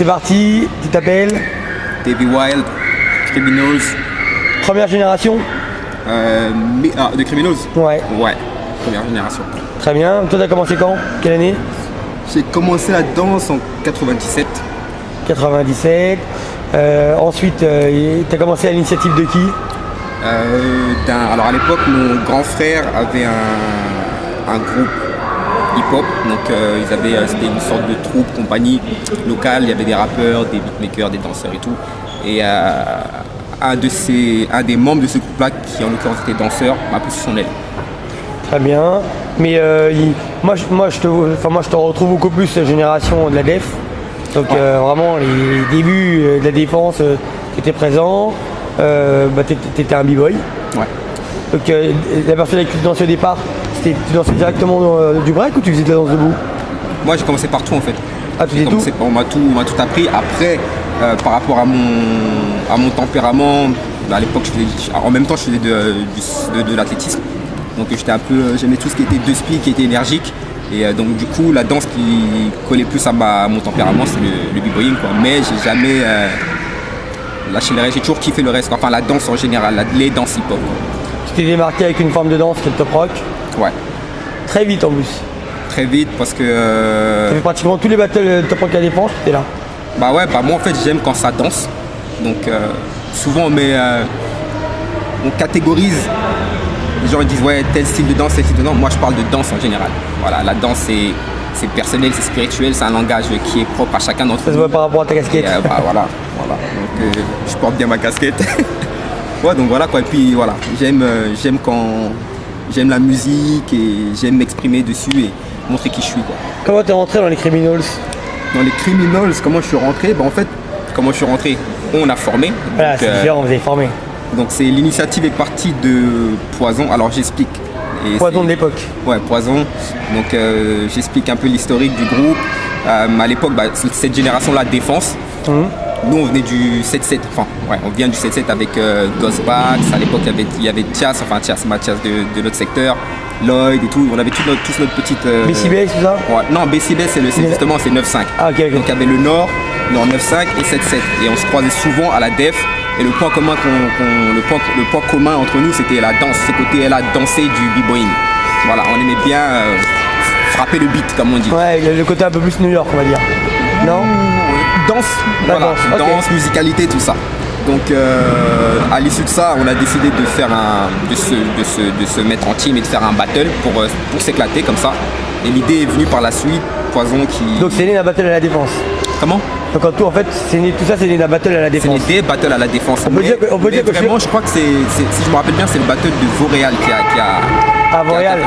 c'est parti, tu t'appelles Davey Wild, Criminals. Première génération? De Criminals? Ouais. Ouais, première génération. Très bien. Toi, t'as commencé quand? Quelle année? J'ai commencé la danse en 97. 97. Ensuite, t'as commencé à l'initiative de qui? Alors à l'époque, mon grand frère avait un groupe hip-hop, donc c'était une sorte de troupe, compagnie locale, il y avait des rappeurs, des beatmakers, des danseurs et tout. Et un des membres de ce groupe-là, qui en l'occurrence était danseur, m'a poussé son aile. Très bien. Mais moi, je te retrouve beaucoup plus la génération de la def. Donc vraiment, les débuts de la défense, tu étais présent. T'étais un b-boy. Ouais. Donc la personne avec qui tu dansais au départ, tu dansais directement du break ou tu faisais de la danse debout? Moi j'ai commencé partout en fait. Ah, tu faisais tout? On m'a tout appris. Après, par rapport à mon tempérament, à l'époque en même temps je faisais de l'athlétisme. Donc j'aimais tout ce qui était de speed, qui était énergique. Et donc du coup la danse qui collait plus à mon tempérament, c'est le b-boying quoi. Mais j'ai jamais lâché le reste, j'ai toujours kiffé le reste, enfin la danse en général, les danses hip-hop. Tu t'es démarqué avec une forme de danse qui est le top rock? Ouais. Très vite en plus. Très vite parce que... Ça fait pratiquement tous les battles top rock à la défense, tu étais là. Moi en fait j'aime quand ça danse. Donc souvent on catégorise. Les gens ils disent ouais tel style de danse, tel style de danse. Moi je parle de danse en général. Voilà, la danse c'est personnel, c'est spirituel, c'est un langage qui est propre à chacun d'entre nous. Ça se voit par rapport à ta casquette. Voilà. Donc je porte bien ma casquette. Ouais, donc voilà quoi. Et puis voilà, j'aime la musique et j'aime m'exprimer dessus et montrer qui je suis quoi. Comment t'es rentré dans les Criminals? Dans les Criminals, comment je suis rentré? En fait, comment je suis rentré? On a formé. Voilà, c'est différent, vous avez formé. Donc l'initiative est partie de Poison. Alors j'explique. Poison de l'époque. Ouais, Poison. Donc j'explique un peu l'historique du groupe. À l'époque, cette génération-là, Défense. Nous, on venait du 7-7. Enfin, ouais, on vient du 7-7 avec Ghostbacks. À l'époque, il y avait Mathias de notre secteur, Lloyd et tout. On avait tous notre petite. BCBS, tout ça? Ouais, non, BCBS, c'est 9-5. Ah, ok. Donc il y avait le Nord 9-5 et 7-7. Et on se croisait souvent à la def. Et le point commun entre nous, c'était la danse, ce côté-là, danser du b-boying. Voilà, on aimait bien frapper le beat, comme on dit. Ouais, le côté un peu plus New York, on va dire. Non? Danse, voilà, danse, musicalité, tout ça. Donc à l'issue de ça, on a décidé de faire de se mettre en team et de faire un battle pour s'éclater comme ça. Et l'idée est venue par la suite, Poison qui... Donc c'est né d'un battle à la défense. Comment? Donc en tout, en fait, tout ça c'est né d'un battle à la défense. C'est né des battles à la défense. On peut dire que vraiment, je crois que si je me rappelle bien, c'est le battle de Vauréal qui a Vauréal.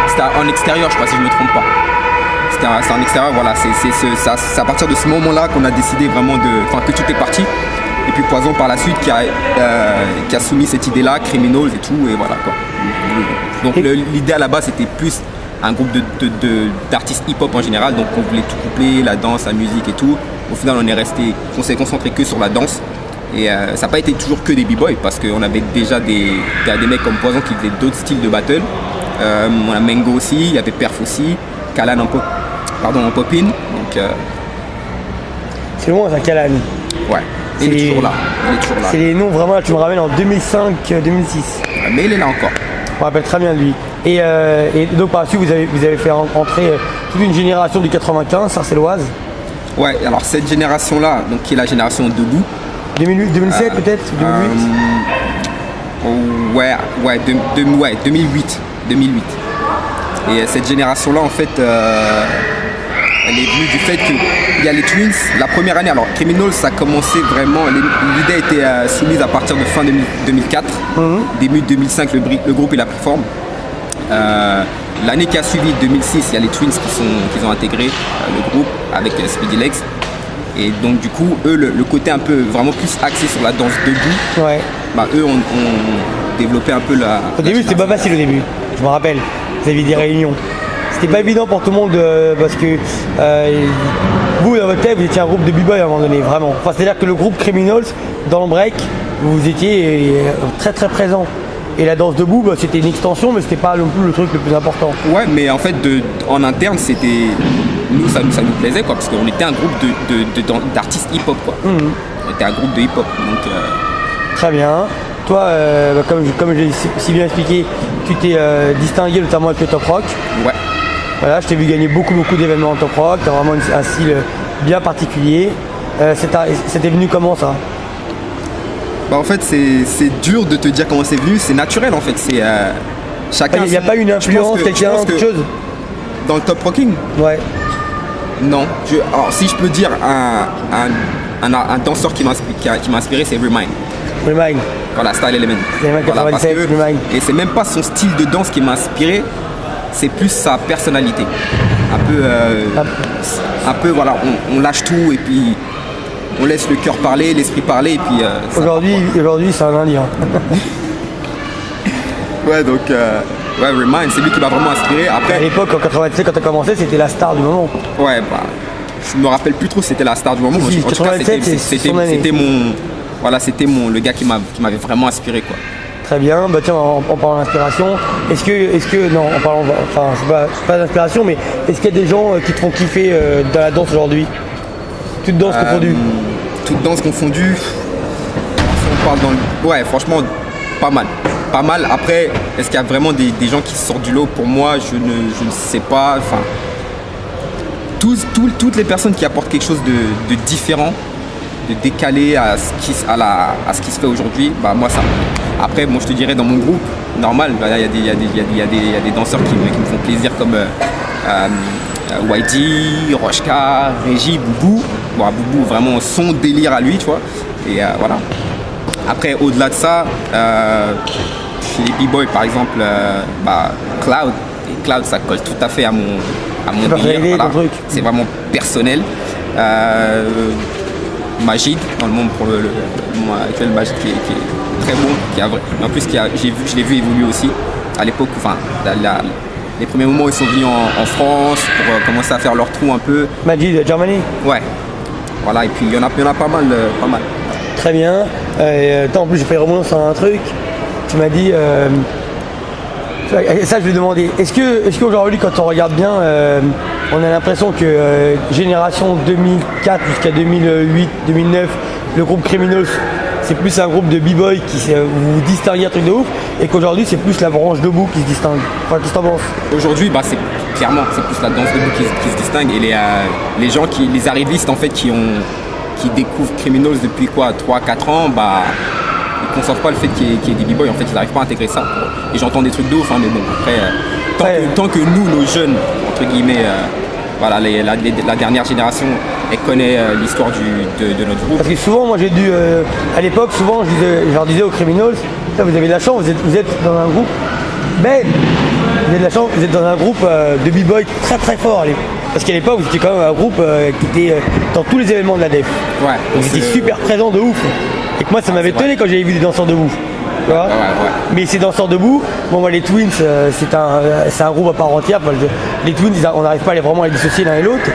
C'était en extérieur, je crois, si je ne me trompe pas. C'était en extérieur, voilà. C'est à partir de ce moment-là qu'on a décidé vraiment que tout est parti. Et puis Poison par la suite qui a soumis cette idée-là, Criminals et tout, et voilà quoi. Donc l'idée à la base c'était plus un groupe d'artistes hip-hop en général, donc on voulait tout coupler, la danse, la musique et tout. Au final on s'est concentré que sur la danse. Et ça n'a pas été toujours que des b-boys parce qu'on avait déjà des mecs comme Poison qui faisaient d'autres styles de battle. On a Mengo aussi, il y avait Perf aussi, Kalan en pop-in. Donc c'est loin ça, Kalan. Ouais. Il est toujours là. C'est les noms vraiment, tu me ramènes en 2005-2006. Mais il est là encore. Je me rappelle très bien de lui. Et donc par la suite, vous avez fait entrer toute une génération du 95, Sarcelloise. Ouais, alors cette génération-là, donc qui est la génération Debout. 2007 peut-être 2008 2008. Et cette génération-là, en fait, elle est venue du fait qu'il y a les Twins. La première année, alors Criminals, ça a commencé vraiment, l'idée a été soumise à partir de fin 2004. Début 2005, le groupe il a pris forme. L'année qui a suivi, 2006, il y a les Twins qui ont intégré le groupe avec Speedy Legs. Et donc du coup, eux, le côté un peu vraiment plus axé sur la danse debout, ouais. Eux ont développé un peu la... Au début, c'était pas facile au début, je me rappelle. Vous aviez des réunions. C'était pas évident pour tout le monde parce que vous, dans votre tête, vous étiez un groupe de b-boy à un moment donné, vraiment. Enfin, c'est-à-dire que le groupe Criminals, dans le break, vous étiez très très présent. Et la danse debout, bah, c'était une extension, mais c'était pas non plus le truc le plus important. Ouais, mais en fait, en interne, c'était. Nous, ça nous plaisait, quoi, parce qu'on était un groupe d'artistes hip-hop, quoi. On était un groupe de hip-hop. Donc, Très bien. Toi, bah, comme j'ai si bien expliqué, tu t'es distingué notamment avec le top rock. ouais. Voilà, je t'ai vu gagner beaucoup d'événements en top rock. Tu as vraiment un style bien particulier. C'était venu comment ça? Bah, en fait, c'est dur de te dire comment c'est venu. C'est naturel, en fait. C'est chacun. Il n'y a pas une influence, quelqu'un, quelque chose? Dans le top rocking? Ouais. Non. Alors, si je peux dire un danseur qui m'a inspiré, c'est Remind. Remind. Voilà, Style Element. Voilà, parce que, Remind. Et c'est même pas son style de danse qui m'a inspiré, c'est plus sa personnalité. Un peu, voilà, on lâche tout et puis on laisse le cœur parler, l'esprit parler et puis. Aujourd'hui, c'est un Indien. Ouais, donc Remind, c'est lui qui m'a vraiment inspiré. Après, à l'époque, en 97, quand tu as commencé, c'était la star du moment. Ouais, bah, je me rappelle plus trop si c'était la star du moment. Si, en tout cas, c'était le gars qui m'avait vraiment inspiré, quoi. Très bien, bah tiens, en parlant d'inspiration, non, en parlant, enfin, c'est pas d'inspiration, mais est-ce qu'il y a des gens qui te font kiffer dans la danse aujourd'hui? Toute danse confondue? Toute danse confondue, on parle ouais, franchement, pas mal. Pas mal. Après, est-ce qu'il y a vraiment des gens qui sortent du lot? Pour moi, je ne sais pas. Enfin, toutes les personnes qui apportent quelque chose de différent, de décalé à ce qui se fait aujourd'hui, bah moi ça. Après, moi je te dirais dans mon groupe normal, il y a des danseurs qui me font plaisir comme YG, Rochka, Régie, Boubou. Bon, Boubou vraiment son délire à lui, tu vois. Et voilà. Après, au-delà de ça, chez les B-boys par exemple, Cloud. Et Cloud, ça colle tout à fait à mon délire. Voilà. C'est vraiment personnel. Majid dans le monde pour le moment actuel, Majid qui est très bon, en plus je l'ai vu évoluer aussi à l'époque, enfin les premiers moments ils sont venus en France pour commencer à faire leur trou un peu. Majid Germany. Ouais, voilà, et puis il y en a pas mal. Très bien. En plus j'ai fait remonter sur un truc, tu m'as dit ça je vais demander, est-ce qu'aujourd'hui quand on regarde bien, on a l'impression que génération 2004 jusqu'à 2008-2009, le groupe Criminals, c'est plus un groupe de b-boy qui vous distingue un truc de ouf, et qu'aujourd'hui c'est plus la branche debout qui se distingue. Enfin, qu'est-ce que t'en penses? Aujourd'hui, c'est plus la danse debout qui se distingue, et les gens les arrivistes en fait qui découvrent Criminals depuis 3-4 ans, ils ne conçoivent pas le fait qu'il y ait des b-boys, en fait ils n'arrivent pas à intégrer ça. Et j'entends des trucs de ouf, mais bon, après, tant que nous, nos jeunes, entre guillemets, voilà, la dernière génération, elle connaît l'histoire de notre groupe. Parce que souvent, moi j'ai dû, à l'époque, souvent je leur disais aux Criminals, vous avez de la chance, vous êtes dans un groupe, mais vous avez de la chance, vous êtes dans un groupe de b-boys très très fort. Parce qu'à l'époque, vous étiez quand même un groupe qui était dans tous les événements de la DEF. Ouais. Vous étiez super présent de ouf. Et que moi, ça m'avait étonné quand j'avais vu des danseurs debout. Tu vois. Mais ces danseurs debout, les Twins, c'est un groupe à part entière. Les Twins, on n'arrive pas vraiment à les dissocier l'un et l'autre.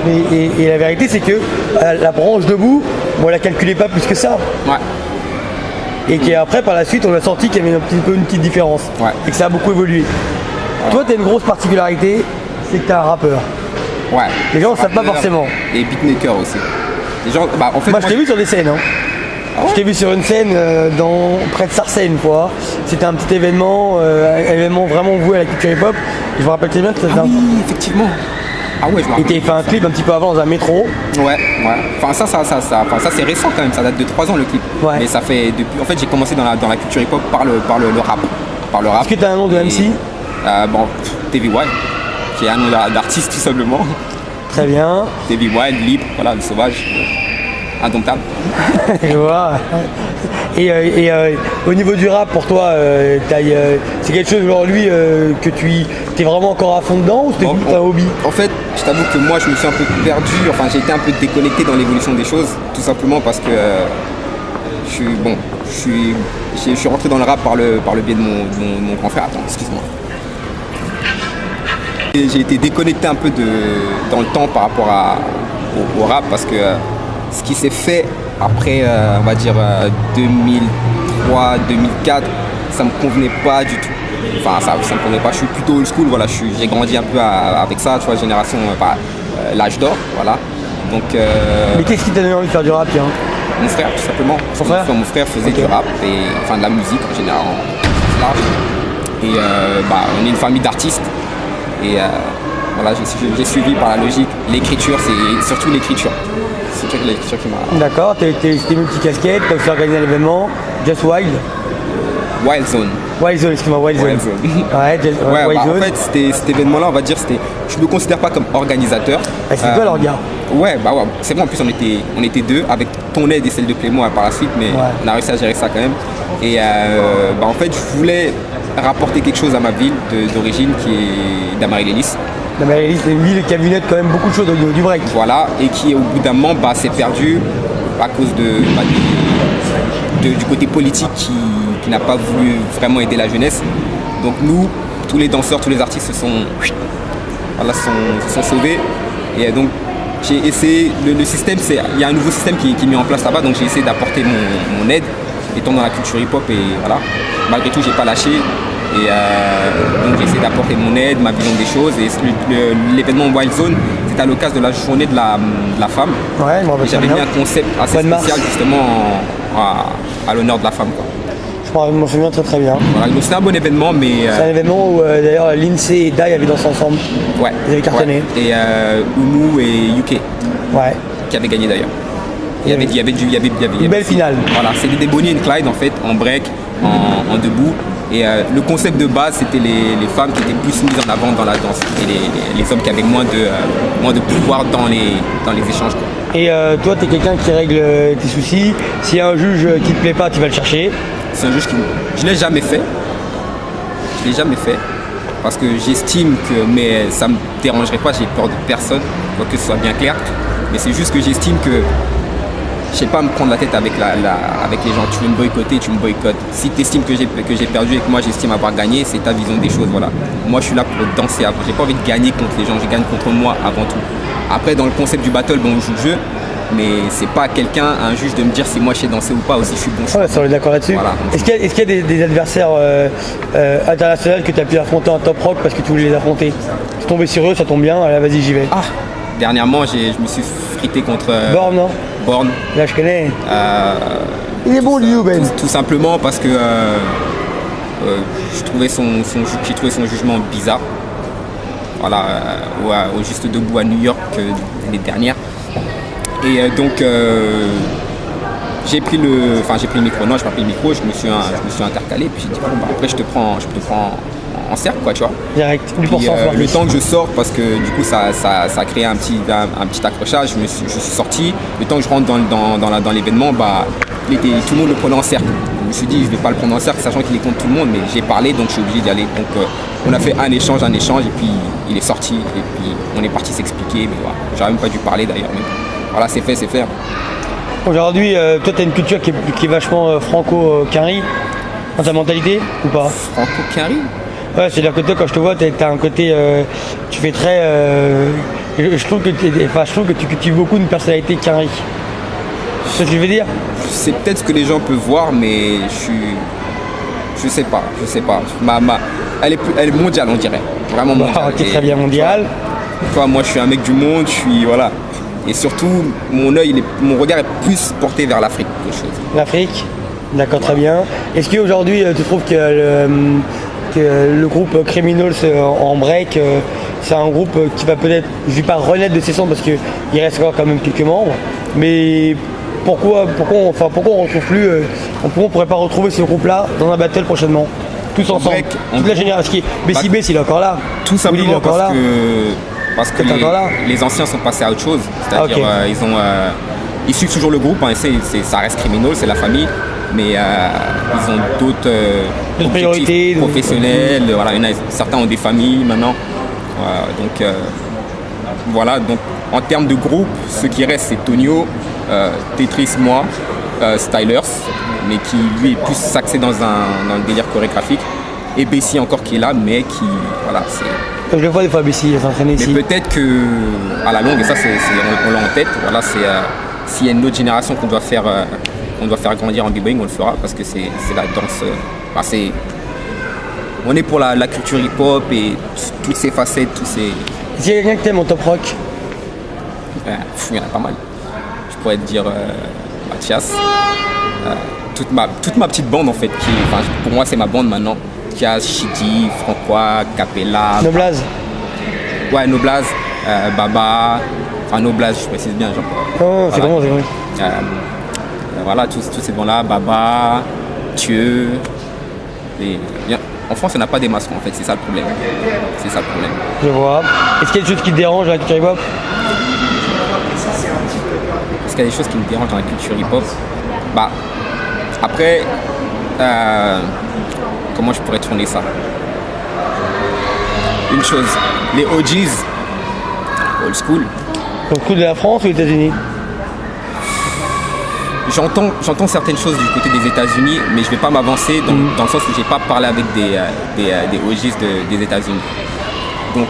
Et la vérité, c'est que la branche debout, on la calculait pas plus que ça. Ouais. Et qu'après, par la suite, on a senti qu'il y avait une petite différence. Ouais. Et que ça a beaucoup évolué. Ouais. Toi, tu as une grosse particularité, c'est que tu es un rappeur. Ouais. Les gens ne savent pas forcément. Et beatmaker aussi. Les gens, en fait, moi, je t'ai vu sur des scènes. Hein. Je t'ai vu sur une scène près de Sarcelles une fois. C'était un petit événement, un événement vraiment voué à la culture hip-hop. Je me rappelle très bien que ça faisait oui, effectivement. Ah ouais, je me rappelle. Et t'as fait un clip un petit peu avant dans un métro. Ouais. Enfin ça c'est récent quand même, ça date de 3 ans le clip. Ouais. Mais ça fait depuis. En fait j'ai commencé dans la culture hip-hop par le rap. Est-ce que t'as un nom de MC? TVY, qui est un nom d'artiste tout simplement. Très bien. TVY, libre, voilà, le sauvage. Indomptable. Et au niveau du rap, pour toi, c'est quelque chose aujourd'hui que tu es vraiment encore à fond dedans, ou c'était juste un hobby? En fait, je t'avoue que moi, je me suis un peu perdu, enfin j'ai été un peu déconnecté dans l'évolution des choses, tout simplement parce que je suis rentré dans le rap par le biais de mon grand frère. Attends, excuse-moi. Et j'ai été déconnecté un peu dans le temps par rapport au rap, parce que ce qui s'est fait après, on va dire 2003, 2004, ça me convenait pas du tout. Enfin, ça me convenait pas. Je suis plutôt old school, voilà. J'ai grandi un peu avec ça, tu vois, génération, l'âge d'or, voilà. Donc, Mais qu'est-ce qui t'a donné envie de faire du rap, tiens? mon frère, tout simplement. Ton frère? Mon frère faisait du rap, et, de la musique en général, en large. Et on est une famille d'artistes. Et voilà, j'ai suivi par la logique. L'écriture, c'est surtout l'écriture. C'est surtout l'écriture qui m'a... D'accord, t'es multi-casquette, t'as aussi organisé l'événement Just Wild. Wild Zone. Wild Zone, excuse-moi, Wild Zone. Wild Zone. Ouais, Wild Zone. En fait, cet événement-là, on va dire, je me considère pas comme organisateur. C'est toi le regard. Ouais, c'est bon. En plus, on était deux, avec ton aide et celle de Clément par la suite, mais on a réussi à gérer ça quand même. Et en fait, je voulais rapporter quelque chose à ma ville d'origine, qui est d'Amarie-Lélis. L'Amarie-Lélis, c'est une ville qui a vu naître quand même beaucoup de choses au niveau du break. Voilà, et qui au bout d'un moment s'est perdu à cause du côté politique qui n'a pas voulu vraiment aider la jeunesse. Donc nous, tous les danseurs, tous les artistes se sont sauvés. Et donc j'ai essayé, le système, il y a un nouveau système qui est mis en place là-bas, donc j'ai essayé d'apporter mon aide, étant dans la culture hip-hop, et voilà. Malgré tout, j'ai pas lâché. Et donc j'ai essayé d'apporter mon aide, ma vision des choses. Et l'événement Wild Zone, c'était à l'occasion de la journée de la femme. Ouais, je me rappelle. Et j'avais mis un concept assez spécial justement à l'honneur de la femme, quoi. Je m'en souviens très très bien. Voilà, donc c'était un bon événement, mais... C'est un événement où d'ailleurs Lindsay et Dai avaient dansé ensemble. Ouais. Ils avaient cartonné. Ouais. Et Oumou et UK. Ouais. Qui avaient gagné d'ailleurs. Il y avait une belle finale. Voilà, c'était des Bonnie and Clyde en fait, en break, en debout. Et le concept de base, c'était les femmes qui étaient plus mises en avant dans la danse, et les hommes qui avaient moins de pouvoir dans les échanges, quoi. Et toi, tu es quelqu'un qui règle tes soucis. S'il y a un juge qui te plaît pas, tu vas le chercher. C'est un juge je ne l'ai jamais fait. Je l'ai jamais fait. Parce que j'estime que, mais ça ne me dérangerait pas, j'ai peur de personne, pour que ce soit bien clair. Mais c'est juste que j'estime que je sais pas me prendre la tête avec les gens. Tu veux me boycotter, tu me boycottes. Si tu estimes que j'ai perdu et que moi j'estime avoir gagné, c'est ta vision des choses, voilà. Moi je suis là pour danser avant. J'ai pas envie de gagner contre les gens, je gagne contre moi avant tout. Après dans le concept du battle, on joue le jeu, mais c'est pas un juge de me dire si moi je sais danser ou pas, ou si je suis bon. Ouais, ça on est d'accord là-dessus. Voilà. Est-ce qu'il y a des adversaires internationaux que tu as pu affronter en top rock parce que tu voulais les affronter? Tu es tombé sur eux, ça tombe bien, allez vas-y j'y vais. Ah, dernièrement je me suis frité contre Born, non? Born. Là je connais. Il est bon lui, Ben. Tout simplement parce que j'ai trouvé son jugement bizarre. Voilà, au Juste Debout à New York l'année dernière. Et donc j'ai pris le micro. Non, je n'ai pas pris le micro, je me suis intercalé, puis j'ai dit après je te prends en cercle, quoi, tu vois. Direct. Le temps que je sorte, parce que du coup ça a créé un petit accrochage, je suis sorti. Le temps que je rentre dans l'événement, tout le monde le prenait en cercle. Je me suis dit je vais pas le prendre en cercle, sachant qu'il est contre tout le monde, mais j'ai parlé, donc je suis obligé d'y aller. Donc on a fait un échange, et puis il est sorti, et puis on est parti s'expliquer, mais voilà. J'aurais même pas dû parler d'ailleurs, mais voilà, c'est fait. Aujourd'hui, toi tu as une culture qui est vachement franco-quinri dans ta mentalité, ou pas? Franco-quinri? Ouais, c'est-à-dire que toi, quand je te vois, t'as un côté, tu fais très, je trouve que tu cultives beaucoup une personnalité quinri. C'est ce que je veux dire? C'est peut-être ce que les gens peuvent voir, mais je sais pas. Elle est mondiale, on dirait, vraiment mondiale. Ok, très bien, mondiale. Moi, je suis un mec du monde, voilà. Et surtout, mon regard est plus porté vers l'Afrique que autre chose. L'Afrique, d'accord, très bien. Est-ce qu'aujourd'hui, tu trouves que le groupe Criminals en break, c'est un groupe qui va peut-être, je ne vais pas renaître de ses cendres parce qu'il reste encore quand même quelques membres, mais pourquoi on retrouve plus, pourquoi on pourrait pas retrouver ce groupe-là dans un battle prochainement, tous ensemble, toute la génération? BCB, il est encore là. Tout simplement parce que les anciens sont passés à autre chose, c'est-à-dire ils suivent toujours le groupe, ça reste Criminals, c'est la famille. Mais ils ont d'autres priorités professionnels. Voilà, certains ont des familles maintenant. Voilà, donc en termes de groupe, ce qui reste, c'est Tonio, Tetris, moi, Stylers, mais qui lui est plus axé dans le délire chorégraphique. Et Bessie encore qui est là, mais qui, voilà, c'est... Je le vois des fois Bessie s'entraîner ici. Mais peut-être qu'à la longue, et ça on l'a en tête, voilà, c'est s'il y a une autre génération qu'on doit faire on doit faire grandir en b-boying, on le fera parce que c'est la danse. On est pour la culture hip-hop et toutes ses facettes, tous ces. Est-ce qu'il y a quelqu'un que t'aimes en top rock? Il y en a pas mal. Je pourrais te dire Mathias. Toute ma petite bande en fait, pour moi c'est ma bande maintenant. Mathias, Shidi, Francois, Capella. Noblaz. Ouais, Noblaz, Baba. Enfin, Noblaz, je précise bien. Genre, Oh, c'est voilà. bon. Voilà, tous ces bons-là, Baba, Thieu. En France, on n'a pas des masques en fait, c'est ça le problème. C'est ça le problème. Je vois. Est-ce qu'il y a des choses qui te dérangent dans la culture hip-hop? Est-ce qu'il y a des choses qui me dérangent dans la culture hip-hop? Bah, après, comment je pourrais tourner ça? Une chose, les OGs, old school. Donc, coup de la France ou des États-Unis? J'entends certaines choses du côté des États-Unis, mais je ne vais pas m'avancer dans le sens où je n'ai pas parlé avec des OGs des États-Unis. Donc,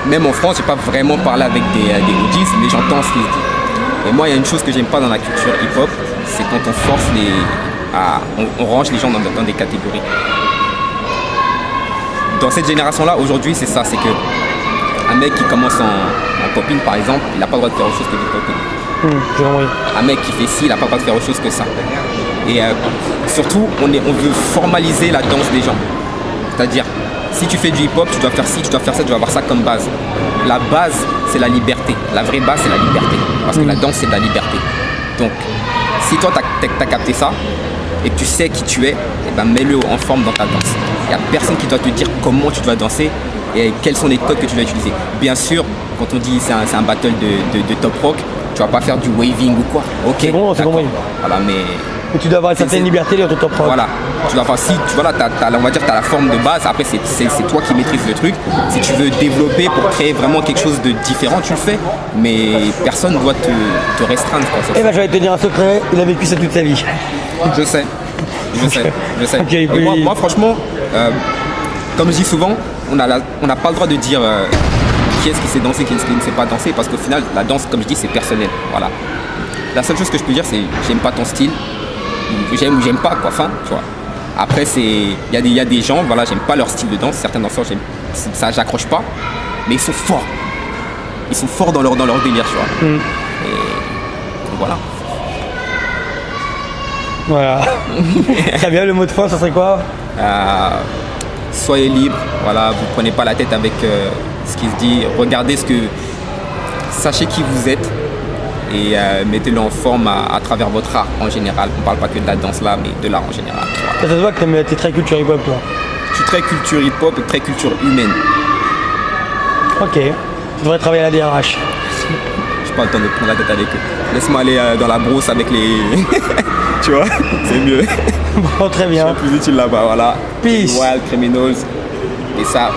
même en France, je n'ai pas vraiment parlé avec des OGs, mais j'entends ce qu'ils se disent. Et moi, il y a une chose que j'aime pas dans la culture hip-hop, c'est quand on force on range les gens dans des catégories. Dans cette génération-là, aujourd'hui, c'est ça, c'est que un mec qui commence en pop-in, par exemple, il n'a pas le droit de faire autre chose que du pop-in. J'ai compris. Un mec qui fait ci, il n'a pas le droit de faire autre chose que ça. Et surtout, on veut formaliser la danse des gens. C'est-à-dire, si tu fais du hip-hop, tu dois faire ci, tu dois faire ça, tu dois avoir ça comme base. La base, c'est la liberté. La vraie base, c'est la liberté. Parce que la danse, c'est de la liberté. Donc, si toi, t'as capté ça, et que tu sais qui tu es, eh ben, mets-le en forme dans ta danse. Il n'y a personne qui doit te dire comment tu dois danser et quels sont les codes que tu dois utiliser. Bien sûr, quand on dit c'est un battle de top rock, tu vas pas faire du waving ou quoi. Ok, c'est bon, c'est bon. Voilà, mais tu dois avoir une certaine liberté dans ton top rock. Voilà. Tu dois avoir, si tu vois là, on va dire t'as la forme de base. Après, c'est toi qui maîtrises le truc. Si tu veux développer pour créer vraiment quelque chose de différent, tu le fais. Mais personne ne doit te restreindre. Eh ben, j'allais te dire un secret. Il a vécu ça toute sa vie. Je sais. Okay, Et moi, franchement, comme je dis souvent, on n'a pas le droit de dire qui est-ce qui sait danser, qui est-ce qui ne sait pas danser, parce qu'au final, la danse, comme je dis, c'est personnel. Voilà. La seule chose que je peux dire, c'est j'aime pas ton style, j'aime ou j'aime pas, quoi. Enfin, tu vois. Après, il y a des gens, voilà, j'aime pas leur style de danse. Certains danseurs, ça, j'accroche pas, mais ils sont forts. Ils sont forts dans leur délire, tu vois. Et donc, voilà. Voilà. Très bien, le mot de fin, ça serait quoi? Soyez libre, voilà, vous prenez pas la tête avec ce qui se dit, regardez sachez qui vous êtes et mettez-le en forme à travers votre art en général. On parle pas que de la danse là, mais de l'art en général. Voilà. Ça se voit que t'es très culture hip-hop, toi. Je suis très culture hip-hop et très culture humaine. Ok, tu devrais travailler à la DRH. J'ai pas le temps de prendre la tête avec eux. Laisse-moi aller dans la brousse avec les... tu vois, c'est mieux. Bon, très bien. Je suis plus utile là-bas, voilà. Peace. Wild Criminals. Et ça...